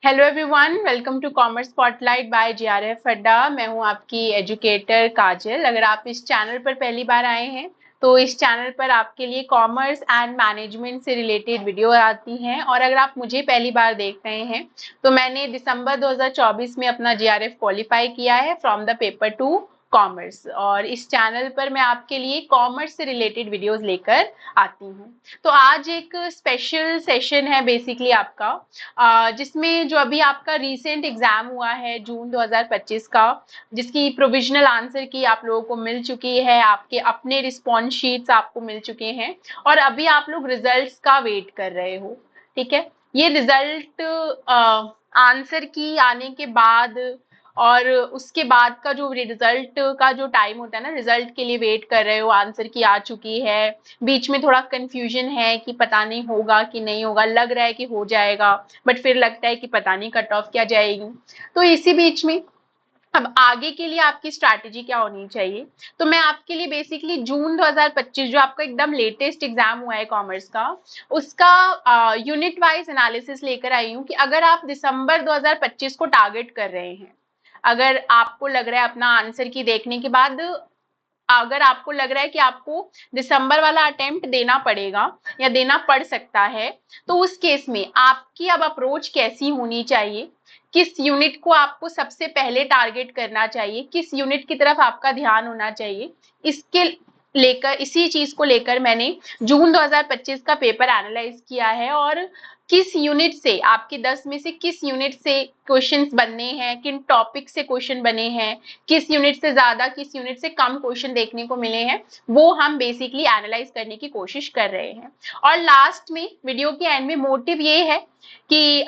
Hello everyone, welcome to commerce spotlight by JRF Adda. मैं हूं आपकी एजुकेटर काजल। अगर आप इस चैनल पर पहली बार आए हैं तो इस चैनल पर आपके लिए कॉमर्स एंड मैनेजमेंट से रिलेटेड वीडियो आती हैं, और अगर आप मुझे पहली बार देख रहे हैं तो मैंने दिसंबर 2024 में अपना जेआरएफ क्वालिफाई किया है from the paper two commerce, और इस चैनल पर मैं आपके लिए कॉमर्स से रिलेटेड वीडियोस लेकर आती हूँ। तो आज एक स्पेशल सेशन है बेसिकली आपका, जिसमें जो अभी आपका रीसेंट एग्जाम हुआ है जून 2025 का, जिसकी प्रोविजनल आंसर की आप लोगों को मिल चुकी है, आपके अपने रिस्पॉन्स शीट्स आपको मिल चुके हैं, और अभी आप लोग रिजल्ट्स का वेट कर रहे हो। ठीक है, ये रिजल्ट आंसर की आने के बाद और उसके बाद का जो रिजल्ट का जो टाइम होता है ना, रिजल्ट के लिए वेट कर रहे हो, आंसर की आ चुकी है, बीच में थोड़ा कंफ्यूजन है कि पता नहीं होगा कि नहीं होगा, लग रहा है कि हो जाएगा बट फिर लगता है कि पता नहीं कट ऑफ क्या जाएगी। तो इसी बीच में अब आगे के लिए आपकी स्ट्रैटेजी क्या होनी चाहिए, तो मैं आपके लिए बेसिकली जून 2025 जो आपका एकदम लेटेस्ट एग्जाम हुआ है कॉमर्स का, उसका यूनिट वाइज एनालिसिस लेकर आई हूँ कि अगर आप दिसंबर 2025 को टारगेट कर रहे हैं, अगर आपको लग रहा है अपना आंसर की देखने के बाद, अगर आपको लग रहा है कि आपको दिसंबर वाला अटेम्प्ट देना पड़ेगा या देना पड़ सकता है, तो उस केस में आपकी अब अप्रोच कैसी होनी चाहिए, किस यूनिट को आपको सबसे पहले टारगेट करना चाहिए, किस यूनिट की तरफ आपका ध्यान होना चाहिए, इसके लेकर, इसी चीज को लेकर मैंने जून 2025 का पेपर एनालाइज किया है, और किस यूनिट से आपके 10 में से किस यूनिट से क्वेश्चंस बनने हैं, किन टॉपिक से क्वेश्चन बने हैं, किस यूनिट से ज्यादा किस यूनिट से कम क्वेश्चन देखने को मिले हैं, वो हम बेसिकली एनालाइज करने की कोशिश कर रहे हैं। और लास्ट में वीडियो के एंड में मोटिव ये है कि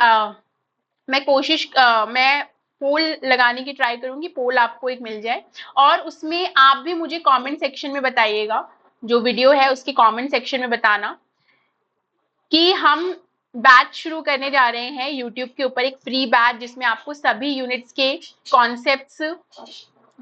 मैं पोल लगाने की ट्राई करूंगी, पोल आपको एक मिल जाए, और उसमें आप भी मुझे कमेंट सेक्शन में बताइएगा, जो वीडियो है उसके कमेंट सेक्शन में बताना कि हम बैच शुरू करने जा रहे हैं यूट्यूब के ऊपर, एक फ्री बैच जिसमें आपको सभी यूनिट्स के कॉन्सेप्ट्स,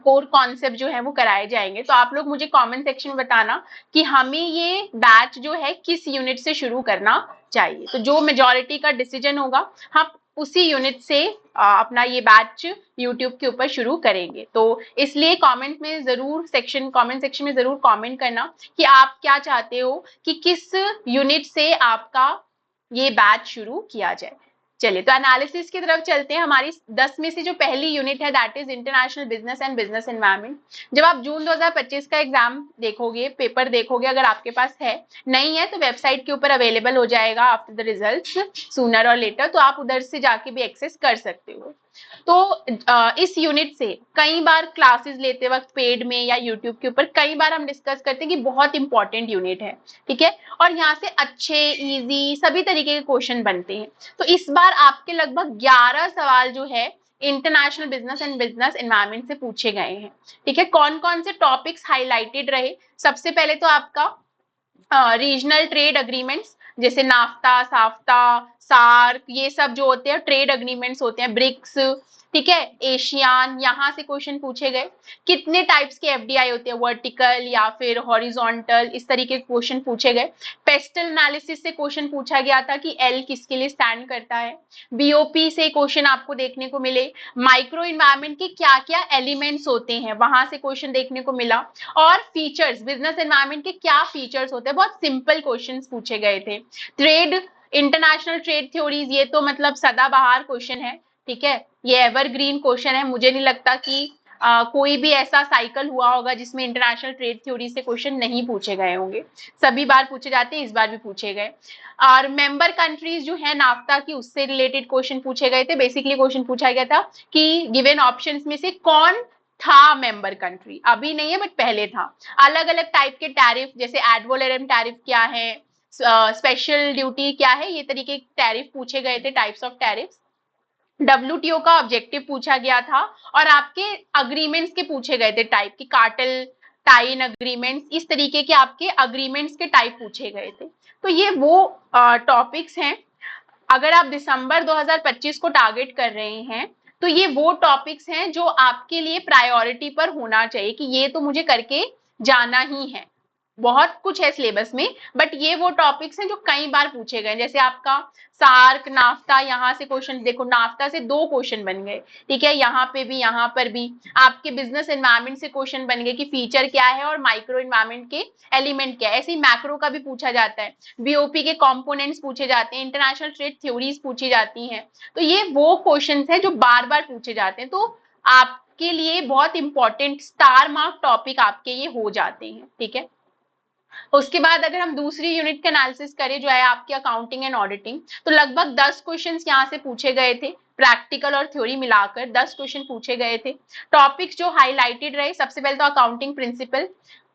कोर कॉन्सेप्ट जो है वो कराए जाएंगे। तो आप लोग मुझे कमेंट सेक्शन में बताना कि हमें ये बैच जो है किस यूनिट से शुरू करना चाहिए, तो जो मेजॉरिटी का डिसीजन होगा हम उसी यूनिट से अपना ये बैच यूट्यूब के ऊपर शुरू करेंगे। तो इसलिए कमेंट सेक्शन में जरूर कमेंट करना कि आप क्या चाहते हो कि किस यूनिट से आपका ये बैच शुरू किया जाए। चलिए, तो एनालिसिस की तरफ चलते हैं। हमारी 10 में से जो पहली यूनिट है that is international business and business environment. जब आप जून 2025 का एग्जाम देखोगे, पेपर देखोगे, अगर आपके पास है, नहीं है तो वेबसाइट के ऊपर अवेलेबल हो जाएगा आफ्टर द रिजल्ट्स सूनर और लेटर, तो आप उधर से जाके भी एक्सेस कर सकते हो। तो इस यूनिट से कई बार क्लासेस लेते वक्त पेड में या यूट्यूब के ऊपर कई बार हम डिस्कस करते हैं कि बहुत इंपॉर्टेंट यूनिट है। ठीक है, और यहाँ से अच्छे, इजी सभी तरीके के क्वेश्चन बनते हैं। तो इस बार आपके लगभग 11 सवाल जो है international business and business environment से पूछे गए हैं। ठीक है, कौन कौन से टॉपिक्स हाईलाइटेड रहे, सबसे पहले तो आपका रीजनल ट्रेड अग्रीमेंट्स, जैसे नाफ्ता, साफ्ता, सार्क, ये सब जो होते हैं ट्रेड अग्रीमेंट्स होते हैं, ब्रिक्स, ठीक है, एशियान, यहाँ से क्वेश्चन पूछे गए। कितने टाइप्स के एफडीआई होते हैं, वर्टिकल या फिर हॉरिजॉन्टल, इस तरीके के क्वेश्चन पूछे गए। पेस्टल एनालिसिस से क्वेश्चन पूछा गया था कि एल किसके लिए स्टैंड करता है। बीओपी से क्वेश्चन आपको देखने को मिले। माइक्रो इन्वायरमेंट के क्या क्या एलिमेंट्स होते हैं, वहां से क्वेश्चन देखने को मिला। और फीचर्स, बिजनेस एनवायरनमेंट के क्या फीचर्स होते हैं, बहुत सिंपल क्वेश्चंस पूछे गए थे। ट्रेड, इंटरनेशनल ट्रेड थ्योरीज, ये तो मतलब सदाबहार क्वेश्चन है। ठीक है, ये एवरग्रीन क्वेश्चन है, मुझे नहीं लगता कि कोई भी ऐसा साइकिल हुआ होगा जिसमें इंटरनेशनल ट्रेड थ्योरी से क्वेश्चन नहीं पूछे गए होंगे, सभी बार पूछे जाते हैं, इस बार भी पूछे गए। और मेंबर कंट्रीज जो है नाफ्ता की, उससे रिलेटेड क्वेश्चन पूछे गए थे। बेसिकली क्वेश्चन पूछा गया था कि गिवन ऑप्शंस में से कौन था मेंबर कंट्री, अभी नहीं है बट पहले था। अलग अलग टाइप के टैरिफ, जैसे एडवोलेरम टैरिफ क्या है, स्पेशल ड्यूटी क्या है, ये तरीके टैरिफ पूछे गए थे, टाइप्स ऑफ टैरिफ। डब्ल्यूटीओ का ऑब्जेक्टिव पूछा गया था, और आपके अग्रीमेंट्स के पूछे गए थे टाइप की, कार्टेल, टाइन अग्रीमेंट्स, इस तरीके के आपके अग्रीमेंट्स के टाइप पूछे गए थे। तो ये वो टॉपिक्स हैं, अगर आप दिसंबर 2025 को टारगेट कर रहे हैं तो ये वो टॉपिक्स हैं जो आपके लिए प्रायोरिटी पर होना चाहिए कि ये तो मुझे करके जाना ही है। बहुत कुछ है सिलेबस में, बट ये वो टॉपिक्स हैं जो कई बार पूछे गए, जैसे आपका सार्क नाफ्ता, यहाँ से क्वेश्चन देखो, नाफ्ता से 2 क्वेश्चन बन गए, ठीक है, यहाँ पे भी यहाँ पर भी। आपके बिजनेस एनवायरमेंट से क्वेश्चन बन गए कि फीचर क्या है और माइक्रो एनवायरमेंट के एलिमेंट क्या है। ऐसे ही मैक्रो का भी पूछा जाता है, बीओपी के कंपोनेंट्स पूछे जाते हैं, इंटरनेशनल ट्रेड थ्योरीज पूछी जाती हैं। तो ये वो क्वेश्चन है जो बार बार पूछे जाते हैं, तो आपके लिए बहुत इंपॉर्टेंट स्टार मार्क टॉपिक आपके ये हो जाते हैं, ठीक है। उसके बाद अगर हम दूसरी यूनिट का एनालिसिस करें जो है आपकी अकाउंटिंग एंड ऑडिटिंग, तो लगभग 10 क्वेश्चंस यहाँ से पूछे गए थे, प्रैक्टिकल और थ्योरी मिलाकर 10 क्वेश्चन पूछे गए थे। टॉपिक्स जो हाईलाइटेड रहे, सबसे पहले तो अकाउंटिंग प्रिंसिपल,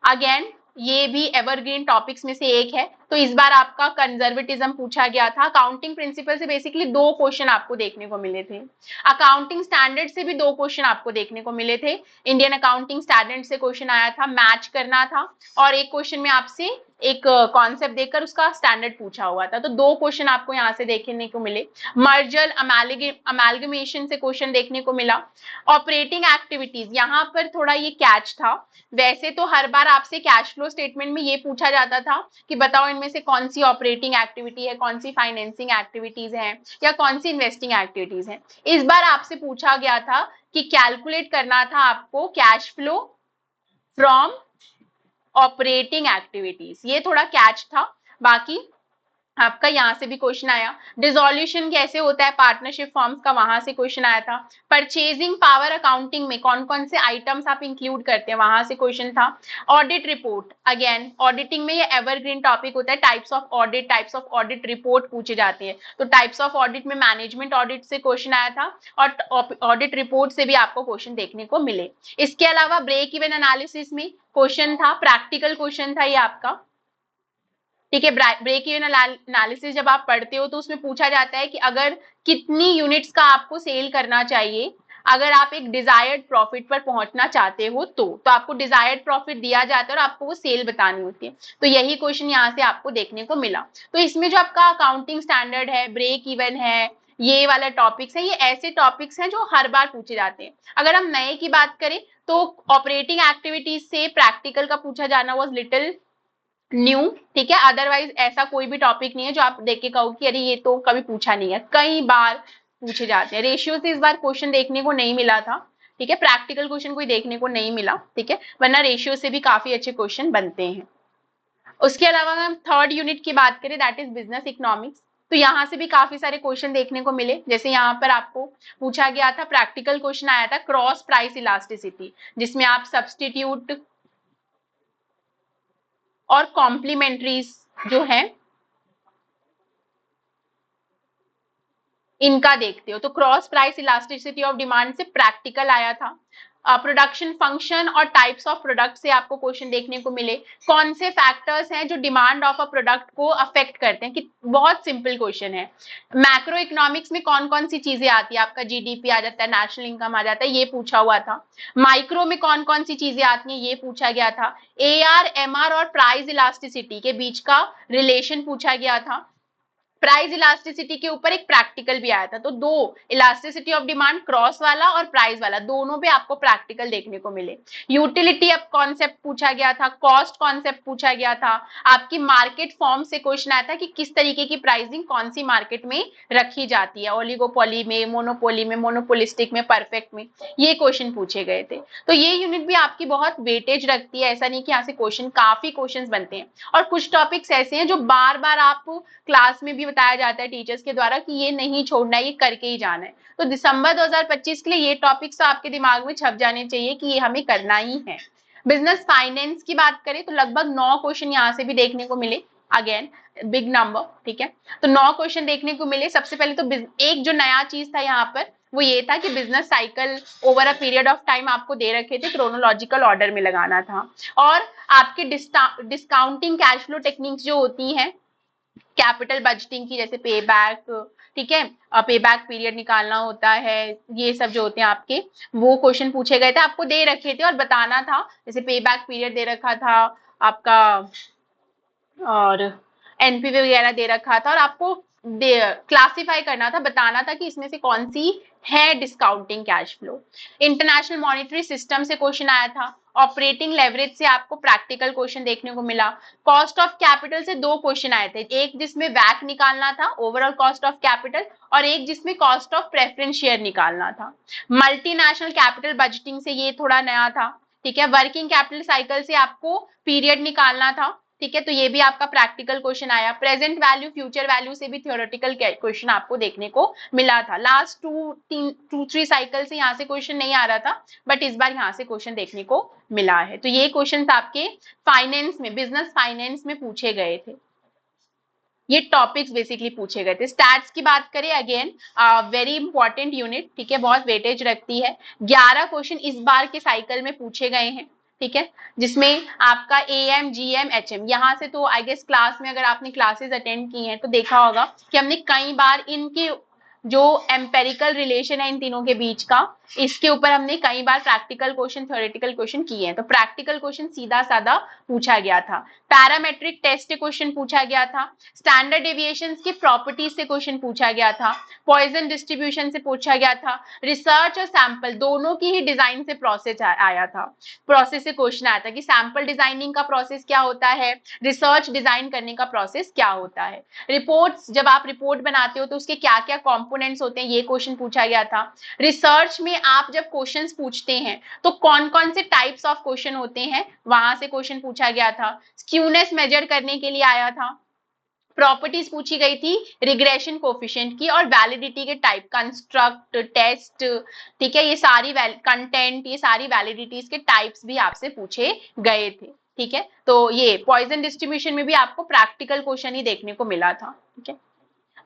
अगेन ये भी एवरग्रीन टॉपिक्स में से एक है, तो इस बार आपका कंजर्वेटिज्म पूछा गया था। अकाउंटिंग प्रिंसिपल से बेसिकली 2 क्वेश्चन आपको देखने को मिले थे, अकाउंटिंग स्टैंडर्ड से भी 2 क्वेश्चन आपको देखने को मिले थे। इंडियन अकाउंटिंग स्टैंडर्ड से क्वेश्चन आया था, मैच करना था, और एक क्वेश्चन में आपसे एक कॉन्सेप्ट देकर उसका स्टैंडर्ड पूछा हुआ था, तो 2 क्वेश्चन आपको यहाँ से देखने को मिले। मर्जर अमेलगमेशन से क्वेश्चन देखने को मिला। ऑपरेटिंग एक्टिविटीज, यहाँ पर थोड़ा ये कैच था, वैसे तो हर बार आपसे कैश फ्लो स्टेटमेंट में ये पूछा जाता था कि बताओ इनमें से कौन सी ऑपरेटिंग एक्टिविटी है, कौन सी फाइनेंसिंग एक्टिविटीज है, या कौन सी इन्वेस्टिंग एक्टिविटीज है। इस बार आपसे पूछा गया था कि कैलकुलेट करना था आपको cash flow from operating activities, ये थोड़ा कैच था। बाकी आपका यहाँ से भी क्वेश्चन आया। डिसोल्यूशन कैसे होता है पार्टनरशिप फॉर्म्स का, वहां से क्वेश्चन आया था। परचेजिंग पावर अकाउंटिंग में कौन कौन से आइटम्स आप इंक्लूड करते हैं, वहां से क्वेश्चन था। ऑडिट रिपोर्ट, अगेन ऑडिटिंग में ये एवरग्रीन टॉपिक होता है, types of audit, types of audit report पूछे जाते हैं, तो टाइप्स ऑफ ऑडिट में मैनेजमेंट ऑडिट से क्वेश्चन आया था, और ऑडिट रिपोर्ट से भी आपको क्वेश्चन देखने को मिले। इसके अलावा ब्रेक इवन एनालिसिस में क्वेश्चन था, प्रैक्टिकल क्वेश्चन था ये आपका, ठीक है। ब्रेक इवन एनालिसिस जब आप पढ़ते हो तो उसमें पूछा जाता है कि अगर कितनी यूनिट्स का आपको सेल करना चाहिए, अगर आप एक डिजायर्ड प्रॉफिट पर पहुंचना चाहते हो तो आपको डिजायर्ड प्रॉफिट दिया जाता है और आपको वो सेल बतानी होती है, तो यही क्वेश्चन यहाँ से आपको देखने को मिला। तो इसमें जो आपका अकाउंटिंग स्टैंडर्ड है, ब्रेक इवन है, ये वाला टॉपिक्स है, ये ऐसे टॉपिक्स हैं जो हर बार पूछे जाते हैं। अगर हम नए की बात करें तो ऑपरेटिंग एक्टिविटीज से प्रैक्टिकल का पूछा जाना वॉज लिटिल न्यू, ठीक है। अदरवाइज ऐसा कोई भी टॉपिक नहीं है जो आप देख के कहो कि अरे ये तो कभी पूछा नहीं है, कई बार पूछे जाते हैं। रेशियो से इस बार क्वेश्चन देखने को नहीं मिला था, ठीक है, प्रैक्टिकल क्वेश्चन कोई देखने को नहीं मिला, ठीक है, वरना रेशियो से भी काफी अच्छे क्वेश्चन बनते हैं। उसके अलावा हम थर्ड यूनिट की बात करें, दैट इज बिजनेस इकोनॉमिक्स, तो यहाँ से भी काफी सारे क्वेश्चन देखने को मिले। जैसे यहाँ पर आपको पूछा गया था, प्रैक्टिकल क्वेश्चन आया था क्रॉस प्राइस इलास्टिसिटी, जिसमें आप सब्सटीट्यूट और कॉम्प्लीमेंट्रीज जो है इनका देखते हो, तो cross price elasticity of demand से प्रैक्टिकल आया था। प्रोडक्शन फंक्शन और टाइप्स ऑफ प्रोडक्ट से आपको क्वेश्चन देखने को मिले। कौन से फैक्टर्स हैं जो डिमांड ऑफ अ प्रोडक्ट को अफेक्ट करते हैं, कि बहुत सिंपल क्वेश्चन है। मैक्रो इकोनॉमिक्स में कौन कौन सी चीजें आती है, आपका जीडीपी आ जाता है, नेशनल इनकम आ जाता है, ये पूछा हुआ था। माइक्रो में कौन कौन सी चीजें आती हैं, ये पूछा गया था। एआर एमआर और प्राइस इलास्टिसिटी के बीच का रिलेशन पूछा गया था। प्राइस इलास्टिसिटी के ऊपर एक प्रैक्टिकल भी आया था, तो 2 इलास्टिसिटी ऑफ डिमांड क्रॉस वाला और प्राइस वाला, दोनों पे आपको प्रैक्टिकल देखने को मिले। यूटिलिटी अब कॉन्सेप्ट पूछा गया था, कॉस्ट कॉन्सेप्ट पूछा गया था। आपकी मार्केट फॉर्म से क्वेश्चन आया था कि किस तरीके की प्राइसिंग कौन सी मार्केट में रखी जाती है, ओलिगोपोली में, मोनोपोली में, मोनोपोलिस्टिक में, परफेक्ट में, ये क्वेश्चन पूछे गए थे। तो ये यूनिट भी आपकी बहुत वेटेज रखती है, ऐसा नहीं कि यहाँ से क्वेश्चन काफी क्वेश्चन बनते हैं, और कुछ टॉपिक्स ऐसे हैं जो बार बार आप क्लास में भी बताया जाता है टीचर्स के द्वारा कि ये नहीं छोड़ना है, ये करके ही जाना है। तो दिसंबर 2025 के लिए ये टॉपिक्स तो आपके दिमाग में छप जाने चाहिए कि ये हमें करना ही है। बिजनेस फाइनेंस की बात करें तो लगभग 9 क्वेश्चन यहाँ से भी देखने को मिले, अगेन बिग नंबर, ठीक है। तो 9 क्वेश्चन देखने को मिले। सबसे पहले तो एक जो नया चीज था यहाँ पर वो ये था कि business cycle over a period of time आपको दे रखे थे, क्रोनोलॉजिकल ऑर्डर में लगाना था। और आपके डिस्काउंटिंग कैश फ्लो टेक्निक्स जो होती हैं कैपिटल बजटिंग की, जैसे पे बैक, ठीक है, पे बैक पीरियड निकालना होता है, ये सब जो होते हैं आपके, वो क्वेश्चन पूछे गए थे, आपको दे रखे थे और बताना था। जैसे पे बैक पीरियड दे रखा था आपका, और एनपीवी वगैरह दे रखा था, और आपको क्लासिफाई करना था, बताना था कि इसमें से कौन सी है discounting cash flow. International monetary system से क्वेश्चन आया था। ऑपरेटिंग लेवरेज से आपको प्रैक्टिकल क्वेश्चन देखने को मिला। कॉस्ट ऑफ कैपिटल से 2 क्वेश्चन आए थे, एक जिसमें वैक निकालना था, ओवरऑल कॉस्ट ऑफ कैपिटल, और एक जिसमें कॉस्ट ऑफ प्रेफरेंस शेयर निकालना था। मल्टीनेशनल कैपिटल बजटिंग से ये थोड़ा नया था, ठीक है। वर्किंग कैपिटल साइकिल से आपको पीरियड निकालना था, ठीक है, तो ये भी आपका प्रैक्टिकल क्वेश्चन आया। प्रेजेंट वैल्यू फ्यूचर वैल्यू से भी थ्योरेटिकल क्वेश्चन आपको देखने को मिला था। लास्ट 2-3 साइकिल से यहाँ से क्वेश्चन नहीं आ रहा था, बट इस बार यहाँ से क्वेश्चन देखने को मिला है। तो ये क्वेश्चन आपके फाइनेंस में, बिजनेस फाइनेंस में पूछे गए थे। ये टॉपिक्स बेसिकली पूछे गए थे। स्टैट्स की बात करें, अगेन वेरी इंपॉर्टेंट यूनिट, ठीक है, बहुत वेटेज रखती है। 11 क्वेश्चन इस बार के साइकिल में पूछे गए हैं, ठीक है, जिसमें आपका एएम जीएम एचएम, यहाँ से तो आई गेस क्लास में अगर आपने क्लासेस अटेंड की हैं तो देखा होगा कि हमने कई बार इनके जो एम्पेरिकल रिलेशन है इन तीनों के बीच का, इसके ऊपर हमने कई बार प्रैक्टिकल क्वेश्चन थ्योरेटिकल क्वेश्चन किए हैं। तो प्रैक्टिकल क्वेश्चन सीधा साधा पूछा गया था। पैरामेट्रिक टेस्ट से क्वेश्चन पूछा गया था। स्टैंडर्ड डेविएशन की प्रॉपर्टीज से क्वेश्चन पूछा गया था। पॉइजन डिस्ट्रीब्यूशन से पूछा गया था। रिसर्च और सैंपल दोनों की ही डिजाइन से प्रोसेस आया था। प्रोसेस से क्वेश्चन आया था कि सैंपल डिजाइनिंग का प्रोसेस क्या होता है, रिसर्च डिजाइन करने का प्रोसेस क्या होता है। रिपोर्ट्स, जब आप रिपोर्ट बनाते हो तो उसके क्या क्या कंपोनेंट्स होते हैं, ये क्वेश्चन पूछा गया था। रिसर्च में आप जब क्वेश्चंस पूछते हैं तो कौन कौन से टाइप्स ऑफ क्वेश्चन होते हैं, वहां से क्वेश्चन पूछा गया था। स्क्यूनेस मेजर करने के लिए आया था। प्रॉपर्टीज पूछी गई थी रिग्रेशन कोफिशिएंट की, और वैलिडिटी के टाइप, कंस्ट्रक्ट, टेस्ट, ठीक है, ये सारी कंटेंट, ये सारी वैलिडिटीज के टाइप्स भी आपसे पूछे गए थे, ठीक है। तो ये पॉइजन डिस्ट्रीब्यूशन में भी आपको प्रैक्टिकल क्वेश्चन ही देखने को मिला था, ठीक है।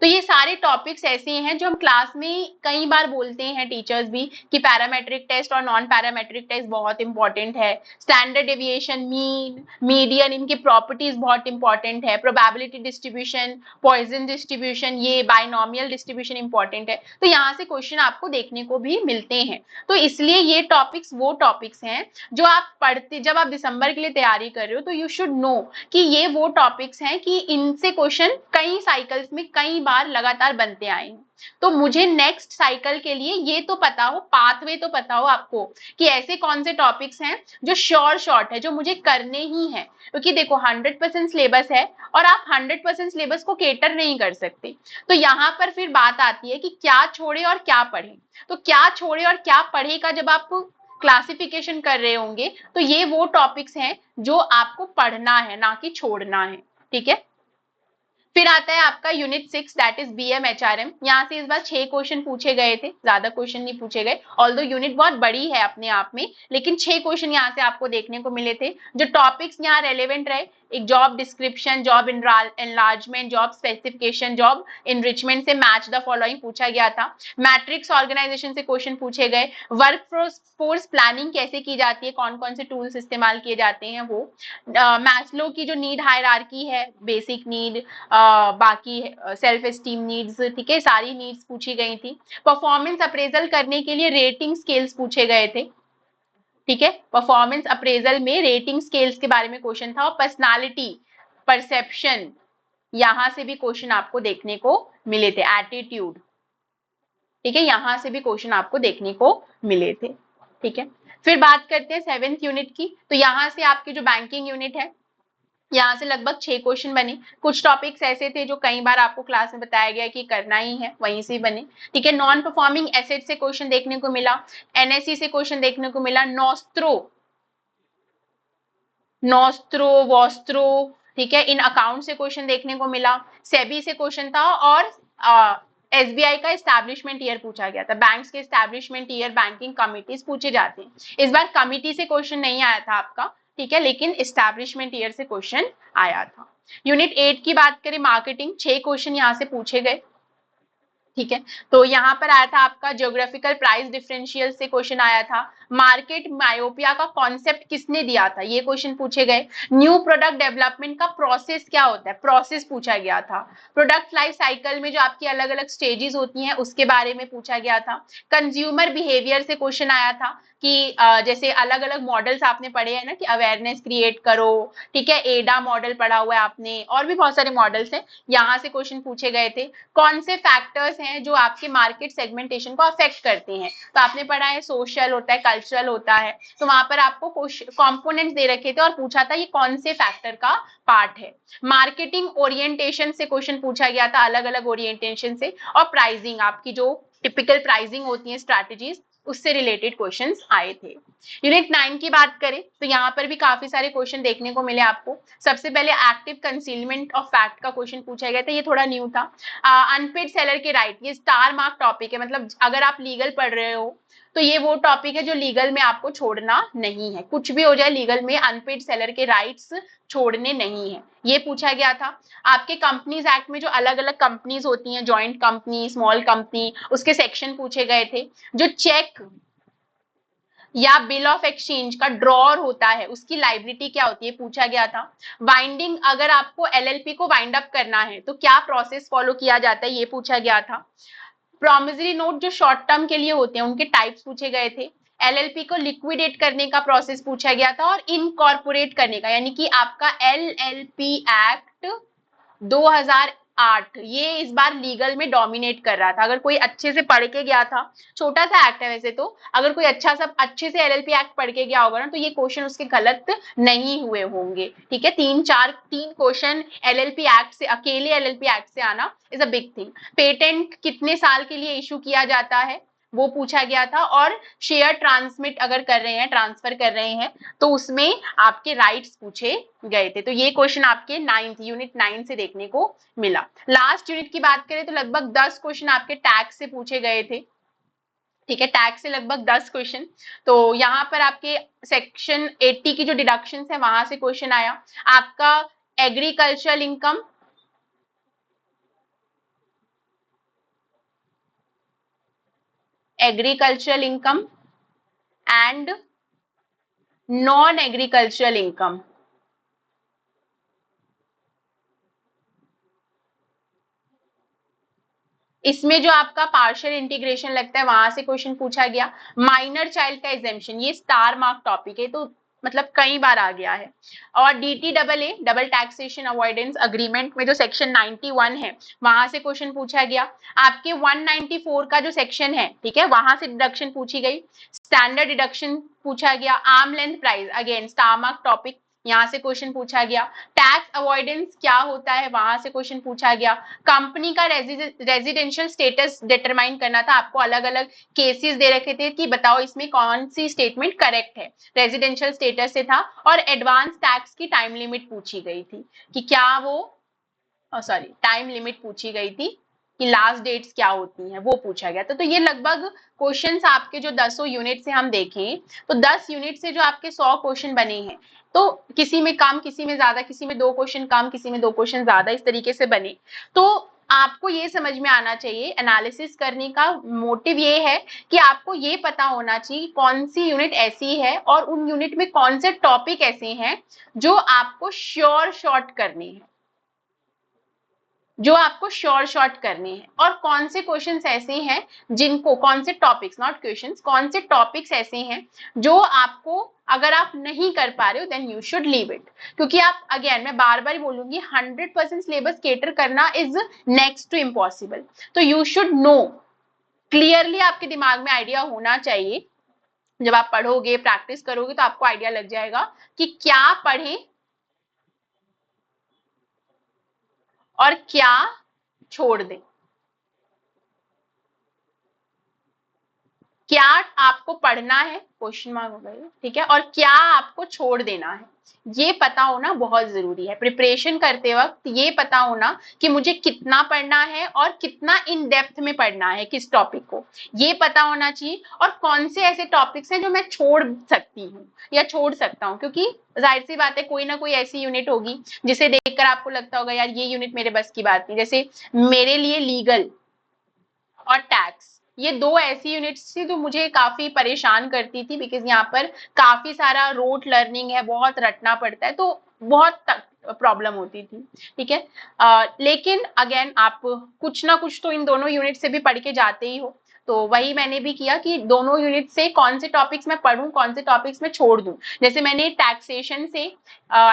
तो ये सारे टॉपिक्स ऐसे हैं जो हम क्लास में कई बार बोलते हैं टीचर्स भी कि पैरामेट्रिक टेस्ट और नॉन पैरामेट्रिक टेस्ट बहुत इंपॉर्टेंट है। स्टैंडर्ड डेविएशन, मीन, मीडियन, इनकी प्रॉपर्टीज बहुत इंपॉर्टेंट है। प्रोबेबिलिटी डिस्ट्रीब्यूशन, पॉइजन डिस्ट्रीब्यूशन, ये बाइनोमियल डिस्ट्रीब्यूशन इंपॉर्टेंट है। तो यहाँ से क्वेश्चन आपको देखने को भी मिलते हैं। तो इसलिए ये टॉपिक्स वो टॉपिक्स हैं जो आप पढ़ते, जब आप दिसंबर के लिए तैयारी कर रहे हो तो यू शुड नो कि ये वो टॉपिक्स हैं कि इनसे क्वेश्चन कई साइकिल्स में कई बार लगातार बनते आए हैं। तो मुझे नेक्स्ट साइकिल के लिए ये तो पता हो, पाथवे तो पता हो आपको कि ऐसे कौन से टॉपिक्स हैं जो श्योर शॉर्ट है, जो मुझे करने ही है। क्योंकि देखो 100% सिलेबस है और आप 100% सिलेबस को केटर नहीं कर सकते। तो यहाँ पर फिर बात आती है कि क्या छोड़े और क्या पढ़े। तो क्या छोड़े और क्या पढ़े का जब आप क्लासिफिकेशन कर रहे होंगे तो ये वो टॉपिक्स हैं जो आपको पढ़ना है, ना कि छोड़ना है, ठीक है। फिर आता है आपका यूनिट 6 दैट इज BMHRM। यहाँ से इस बार 6 क्वेश्चन पूछे गए थे, ज्यादा क्वेश्चन नहीं पूछे गए, ऑल्दो यूनिट बहुत बड़ी है अपने आप में, लेकिन 6 क्वेश्चन यहाँ से आपको देखने को मिले थे। जो टॉपिक्स यहाँ रेलेवेंट रहे, एक job description, job enlargement, job specification, job enrichment से मैच द फॉलोइंग पूछा गया था। मैट्रिक्स ऑर्गेनाइजेशन से क्वेश्चन पूछे गए। वर्क फोर्स प्लानिंग कैसे की जाती है, कौन कौन से टूल्स इस्तेमाल किए जाते हैं वो। मैस्लो की जो नीड हायरार्की है, बेसिक नीड, बाकी सेल्फ एस्टीम नीड्स, ठीक है, सारी नीड्स पूछी गई थी। परफॉर्मेंस अप्रेजल करने के लिए रेटिंग स्केल्स पूछे गए थे, ठीक है। परफॉर्मेंस अप्रेजल में रेटिंग स्केल्स के बारे में क्वेश्चन था। और पर्सनालिटी, परसेप्शन, यहां से भी क्वेश्चन आपको देखने को मिले थे। एटीट्यूड, ठीक है, यहां से भी क्वेश्चन आपको देखने को मिले थे, ठीक है। फिर बात करते हैं 7th यूनिट की। तो यहां से आपकी जो बैंकिंग यूनिट है, यहाँ से लगभग 6 क्वेश्चन बने। कुछ टॉपिक्स ऐसे थे जो कई बार आपको क्लास में बताया गया कि करना ही है, वहीं से बने, ठीक है। नॉन परफॉर्मिंग एसेट से क्वेश्चन देखने को मिला। NSE से क्वेश्चन देखने को मिला। नोस्त्रो वोस्त्रो, ठीक है, इन अकाउंट से क्वेश्चन देखने को मिला। सेबी से क्वेश्चन था। और SBI का एस्टैब्लिशमेंट ईयर पूछा गया था। बैंक्स के एस्टैब्लिशमेंट ईयर, बैंकिंग कमिटीज पूछे जाते हैं। इस बार कमिटी से क्वेश्चन नहीं आया था आपका, ठीक है, लेकिन एस्टैब्लिशमेंट ईयर से क्वेश्चन आया था। यूनिट 8 की बात करें, मार्केटिंग, 6 क्वेश्चन यहाँ से पूछे गए, ठीक है। तो यहाँ पर आया था आपका ज्योग्राफिकल प्राइस डिफरेंशियल से क्वेश्चन आया था। मार्केट मायोपिया का कॉन्सेप्ट किसने दिया था, ये क्वेश्चन पूछे गए। न्यू प्रोडक्ट डेवलपमेंट का प्रोसेस क्या होता है, प्रोसेस पूछा गया था। प्रोडक्ट लाइफ साइकिल में जो आपकी अलग अलग स्टेजेस होती हैं उसके बारे में पूछा गया था। कंज्यूमर बिहेवियर से क्वेश्चन आया था कि जैसे अलग अलग मॉडल्स आपने पढ़े हैं ना कि अवेयरनेस क्रिएट करो, ठीक है, एडा मॉडल पढ़ा हुआ है आपने, और भी बहुत सारे मॉडल्स हैं, यहाँ से क्वेश्चन पूछे गए थे। कौन से फैक्टर्स हैं जो आपके मार्केट सेगमेंटेशन को अफेक्ट करते हैं, तो आपने पढ़ा है सोशल होता है, कल्चरल होता है, तो वहां पर आपको कॉम्पोनेंट्स दे रखे थे और पूछा था ये कौन से फैक्टर का पार्ट है। मार्केटिंग ओरिएंटेशन से क्वेश्चन पूछा गया था, अलग अलग ओरिएंटेशन से, और प्राइसिंग, आपकी जो टिपिकल प्राइसिंग होती है स्ट्रैटेजीज, उससे रिलेटेड क्वेश्चंस आए थे। यूनिट 9 की बात करें तो यहाँ पर भी काफी सारे क्वेश्चन देखने को मिले आपको। सबसे पहले एक्टिव कंसीलमेंट ऑफ फैक्ट का क्वेश्चन पूछा गया था, ये थोड़ा न्यू था। अनपेड सेलर के राइट, ये स्टार मार्क टॉपिक है, मतलब अगर आप लीगल पढ़ रहे हो तो ये वो टॉपिक है जो लीगल में आपको छोड़ना नहीं है, कुछ भी हो जाए लीगल में अनपेड सेलर के राइट्स छोड़ने नहीं है, ये पूछा गया था। आपके कंपनीज एक्ट में जो अलग अलग कंपनीज होती हैं, जॉइंट कंपनी, स्मॉल कंपनी, उसके सेक्शन पूछे गए थे। जो चेक या बिल ऑफ एक्सचेंज का ड्रॉर होता है उसकी लाइबिलिटी क्या होती है, पूछा गया था। वाइंडिंग, अगर आपको एलएलपी को वाइंड अप करना है तो क्या प्रोसेस फॉलो किया जाता है, ये पूछा गया था। प्रोमिसरी नोट जो शॉर्ट टर्म के लिए होते हैं उनके टाइप्स पूछे गए थे। एलएलपी को लिक्विडेट करने का प्रोसेस पूछा गया था, और इनकॉर्पोरेट करने का, यानी कि आपका एलएलपी एक्ट 2008 ये इस बार लीगल में डोमिनेट कर रहा था। अगर कोई अच्छे से पढ़ के गया था, छोटा सा एक्ट है वैसे तो, अगर कोई अच्छे से एलएलपी एक्ट पढ़ के गया होगा ना तो ये क्वेश्चन उसके गलत नहीं हुए होंगे, ठीक है। तीन क्वेश्चन एलएलपी एक्ट से, अकेले एलएलपी एक्ट से आना is a big thing. Patent कितने साल के लिए इशू किया जाता है वो पूछा गया था, और शेयर ट्रांसमिट अगर कर रहे हैं, ट्रांसफर कर रहे हैं, तो उसमें आपके राइट्स पूछे गए थे। तो ये क्वेश्चन आपके यूनिट 9 से देखने को मिला। लास्ट यूनिट की बात करें तो लगभग 10 क्वेश्चन आपके टैक्स से पूछे गए थे, ठीक है, टैक्स से लगभग 10 क्वेश्चन। तो यहाँ पर आपके सेक्शन 80 की जो डिडक्शन है वहां से क्वेश्चन आया। आपका agricultural income, agricultural income and non agricultural income, इसमें जो आपका पार्शियल इंटीग्रेशन लगता है वहां से क्वेश्चन पूछा गया। माइनर चाइल्ड का एग्जेम्पशन, ये स्टार मार्क टॉपिक है, तो मतलब कई बार आ गया है। और DTAA double taxation avoidance agreement में जो सेक्शन 91 है वहां से क्वेश्चन पूछा गया। आपके 194 का जो सेक्शन है, ठीक है, वहां से डिडक्शन पूछी गई। स्टैंडर्ड डिडक्शन पूछा गया। Arm length price, again star mark topic, यहाँ से क्वेश्चन पूछा गया। टैक्स अवॉइडेंस क्या होता है वहां से क्वेश्चन पूछा गया। कंपनी का रेजिडेंशियल स्टेटस डिटरमाइन करना था, आपको अलग अलग केसेस दे रखे थे कि बताओ इसमें कौन सी स्टेटमेंट करेक्ट है, रेजिडेंशियल स्टेटस से था। और एडवांस टैक्स की टाइम लिमिट पूछी गई थी कि क्या वो, सॉरी, टाइम लिमिट पूछी गई थी कि लास्ट डेट्स क्या होती हैं, वो पूछा गया था। तो ये लगभग क्वेश्चंस आपके जो 10 यूनिट से हम देखें तो 10 यूनिट से जो आपके 100 क्वेश्चन बने हैं, तो किसी में कम, किसी में ज्यादा, किसी में 2 क्वेश्चन कम, किसी में 2 क्वेश्चन ज्यादा, इस तरीके से बने। तो आपको ये समझ में आना चाहिए, एनालिसिस करने का मोटिव ये है कि आपको ये पता होना चाहिए कौन सी यूनिट ऐसी है और उन यूनिट में कौन से टॉपिक ऐसे हैं जो आपको श्योर शॉर्ट करने हैं, जो आपको श्योर शॉर्ट करने हैं, और कौन से क्वेश्चंस ऐसे हैं जिनको, कौन से टॉपिक्स, नॉट क्वेश्चंस, कौन से टॉपिक्स ऐसे हैं जो आपको, अगर आप नहीं कर पा रहे हो then you should leave it. क्योंकि आप, अगेन मैं बार बार बोलूंगी, 100% सिलेबस केटर करना इज नेक्स्ट टू इम्पॉसिबल। तो यू शुड नो क्लियरली, आपके दिमाग में आइडिया होना चाहिए, जब आप पढ़ोगे, प्रैक्टिस करोगे तो आपको आइडिया लग जाएगा कि क्या पढ़ें और क्या छोड़ दें, क्या आपको पढ़ना है, क्वेश्चन मार्क हो गए, ठीक है, और क्या आपको छोड़ देना है, ये पता होना बहुत जरूरी है। प्रिपरेशन करते वक्त ये पता होना कि मुझे कितना पढ़ना है और कितना इन डेप्थ में पढ़ना है किस टॉपिक को, ये पता होना चाहिए। और कौन से ऐसे टॉपिक्स हैं जो मैं छोड़ सकती हूँ या छोड़ सकता हूँ, क्योंकि जाहिर सी बात है कोई ना कोई ऐसी यूनिट होगी जिसे देखकर आपको लगता होगा यार ये यूनिट मेरे बस की बात नहीं। जैसे मेरे लिए लीगल और टैक्स ये 2 ऐसी यूनिट्स थी जो मुझे काफी परेशान करती थी, बिकॉज यहाँ पर काफी सारा रोट लर्निंग है, बहुत रटना पड़ता है, तो बहुत प्रॉब्लम होती थी। ठीक है, लेकिन अगेन आप कुछ ना कुछ तो इन दोनों यूनिट से भी पढ़ के जाते ही हो, तो वही मैंने भी किया कि दोनों यूनिट से कौन से टॉपिक्स मैं पढ़ूं, कौन से टॉपिक्स मैं छोड़ दूं। जैसे मैंने टैक्सेशन से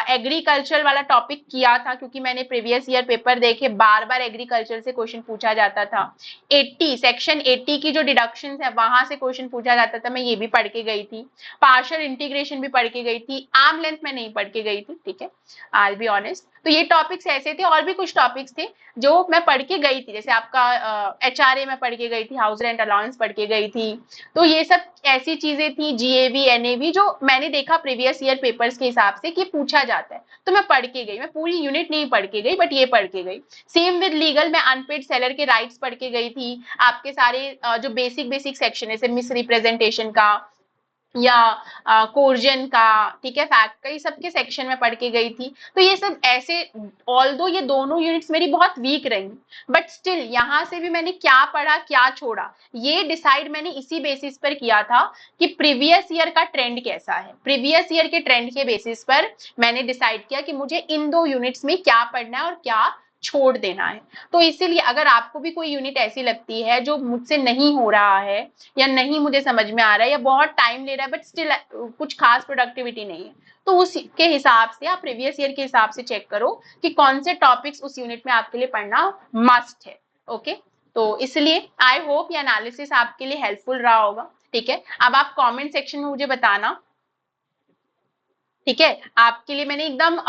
एग्रीकल्चर वाला टॉपिक किया था, क्योंकि मैंने प्रीवियस ईयर पेपर देखे, बार बार एग्रीकल्चर से क्वेश्चन पूछा जाता था। 80 सेक्शन 80 की जो डिडक्शन है वहां से क्वेश्चन पूछा जाता था, मैं ये भी पढ़ के गई थी। पार्शियल इंटीग्रेशन भी पढ़ के गई थी, आर्म लेंथ में नहीं पढ़ के गई थी। ठीक है, आई बी ऑनेस्ट। तो ये टॉपिक्स ऐसे थे, और भी कुछ टॉपिक्स थे जो मैं पढ़ के गई थी, जैसे आपका HRA में पढ़ के गई थी, हाउस रेंट अलाउंस पढ़ के गई थी। तो ये सब ऐसी चीजें थी, GAV NAV, जो मैंने देखा प्रीवियस ईयर पेपर्स के हिसाब से कि पूछा जाता है, तो मैं पढ़ के गई। मैं पूरी यूनिट नहीं पढ़ के गई, बट ये पढ़ के गई। सेम विद लीगल, मैं अनपेड सेलर के राइट्स पढ़ के गई थी। आपके सारे जो बेसिक बेसिक सेक्शन है, मिस रिप्रेजेंटेशन का या कोर्जन का, ठीक है, फैक्ट का, ये सबके सेक्शन में पढ़ के गई थी। तो ये सब ऐसे, ऑल्दो ये दोनों यूनिट्स मेरी बहुत वीक रही, बट स्टिल यहाँ से भी मैंने क्या पढ़ा क्या छोड़ा, ये डिसाइड मैंने इसी बेसिस पर किया था कि प्रीवियस ईयर का ट्रेंड कैसा है। प्रीवियस ईयर के ट्रेंड के बेसिस पर मैंने डिसाइड किया कि मुझे इन 2 यूनिट्स में क्या पढ़ना है और क्या छोड़ देना है। तो इसीलिए अगर आपको भी कोई यूनिट ऐसी लगती है जो मुझसे नहीं हो रहा है, या नहीं मुझे समझ में आ रहा है, या बहुत टाइम ले रहा है, बट स्टिल कुछ खास प्रोडक्टिविटी नहीं है, तो उसके हिसाब से आप प्रीवियस ईयर के हिसाब से चेक करो कि कौन से टॉपिक्स उस यूनिट में आपके लिए पढ़ना मस्ट है। ओके, तो इसलिए आई होप ये एनालिसिस आपके लिए हेल्पफुल रहा होगा। ठीक है, अब आप कमेंट सेक्शन में मुझे बताना। ठीक है, आपके लिए मैंने एकदम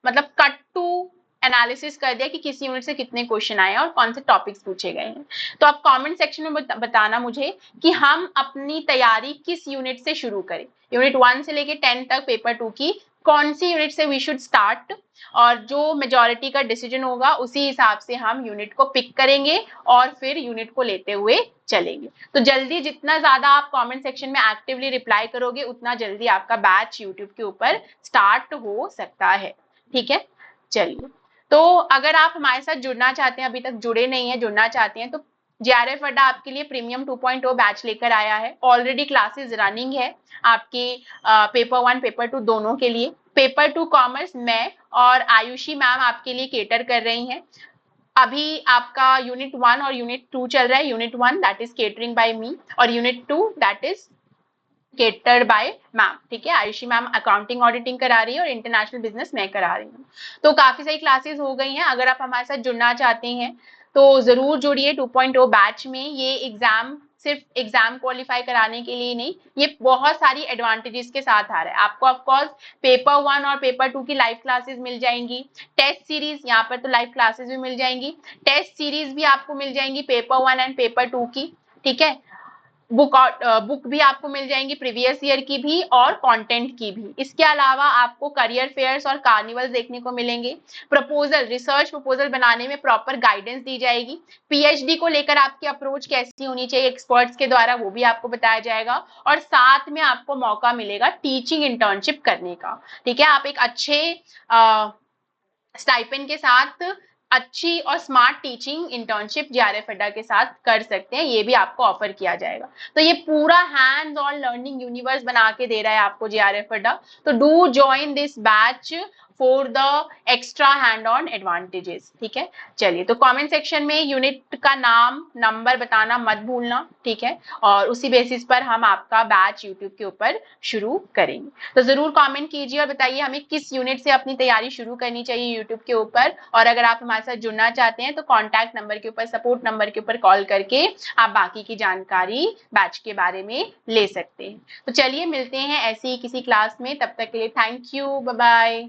मतलब कट टू एनालिसिस कर दिया कि किस यूनिट से कितने क्वेश्चन आए हैं और कौन से टॉपिक्स पूछे गए हैं। तो आप कमेंट सेक्शन में बताना मुझे कि हम अपनी तैयारी किस यूनिट से शुरू करें। यूनिट 1 से लेके 10 तक पेपर 2 की कौन सी यूनिट से वी शुड स्टार्ट, और जो मेजॉरिटी का डिसीजन होगा उसी हिसाब से हम यूनिट को पिक करेंगे और फिर यूनिट को लेते हुए चलेंगे। तो जल्दी, जितना ज्यादा आप कमेंट सेक्शन में एक्टिवली रिप्लाई करोगे, उतना जल्दी आपका बैच यूट्यूब के ऊपर स्टार्ट हो सकता है। ठीक है, चलिए। तो अगर आप हमारे साथ जुड़ना चाहते हैं, अभी तक जुड़े नहीं है, जुड़ना चाहते हैं, तो JRF अड्डा आपके लिए प्रीमियम 2.0 बैच लेकर आया है। ऑलरेडी क्लासेस रनिंग है आपके पेपर 1 पेपर 2 दोनों के लिए। पेपर 2 कॉमर्स मैं और आयुषी मैम आपके लिए केटर कर रही हैं। अभी आपका यूनिट 1 और यूनिट 2 चल रहा है। Unit 1 that is catering by me, और unit 2 that is catered by ma'am. ठीक है, आयुषी मैम अकाउंटिंग ऑडिटिंग करा रही है और इंटरनेशनल बिजनेस मैं करा रही हूँ। तो काफी सारी क्लासेस हो गई हैं। अगर आप हमारे साथ जुड़ना चाहते हैं तो जरूर जुड़िए 2.0 बैच में। ये एग्जाम सिर्फ एग्जाम क्वालिफाई कराने के लिए नहीं, ये बहुत सारी एडवांटेजेस के साथ आ रहा है आपको। ऑफकोर्स पेपर 1 और पेपर 2 की लाइव क्लासेस मिल जाएंगी, टेस्ट सीरीज, यहाँ पर तो लाइव क्लासेस भी मिल जाएंगी, टेस्ट सीरीज भी आपको मिल जाएंगी पेपर 1 एंड पेपर 2 की। ठीक है, बुक भी आपको मिल जाएंगी प्रीवियस ईयर की भी और कंटेंट की भी। इसके अलावा आपको करियर फेयर्स और कार्निवल्स देखने को मिलेंगे। प्रपोजल, रिसर्च प्रपोजल बनाने में प्रॉपर गाइडेंस दी जाएगी। PhD को लेकर आपकी अप्रोच कैसी होनी चाहिए एक्सपर्ट्स के द्वारा, वो भी आपको बताया जाएगा, और साथ में आपको मौका मिलेगा टीचिंग इंटर्नशिप करने का। ठीक है, आप एक अच्छे स्टाइपेंड के साथ अच्छी और स्मार्ट टीचिंग इंटर्नशिप JRF अड्डा के साथ कर सकते हैं, ये भी आपको ऑफर किया जाएगा। तो ये पूरा हैंड्स ऑन लर्निंग यूनिवर्स बना के दे रहा है आपको JRF अड्डा। तो do join this batch for the extra hand on advantages. ठीक है, चलिए। तो कमेंट सेक्शन में यूनिट का नाम नंबर बताना मत भूलना। ठीक है, और उसी बेसिस पर हम आपका बैच यूट्यूब के ऊपर शुरू करेंगे। तो जरूर कमेंट कीजिए और बताइए हमें किस यूनिट से अपनी तैयारी शुरू करनी चाहिए यूट्यूब के ऊपर। और अगर आप हमारे साथ जुड़ना चाहते हैं तो कॉन्टैक्ट नंबर के ऊपर, सपोर्ट नंबर के ऊपर कॉल करके आप बाकी की जानकारी बैच के बारे में ले सकते हैं। तो चलिए, मिलते हैं ऐसी किसी क्लास में। तब तक के लिए थैंक यू, बाय बाय।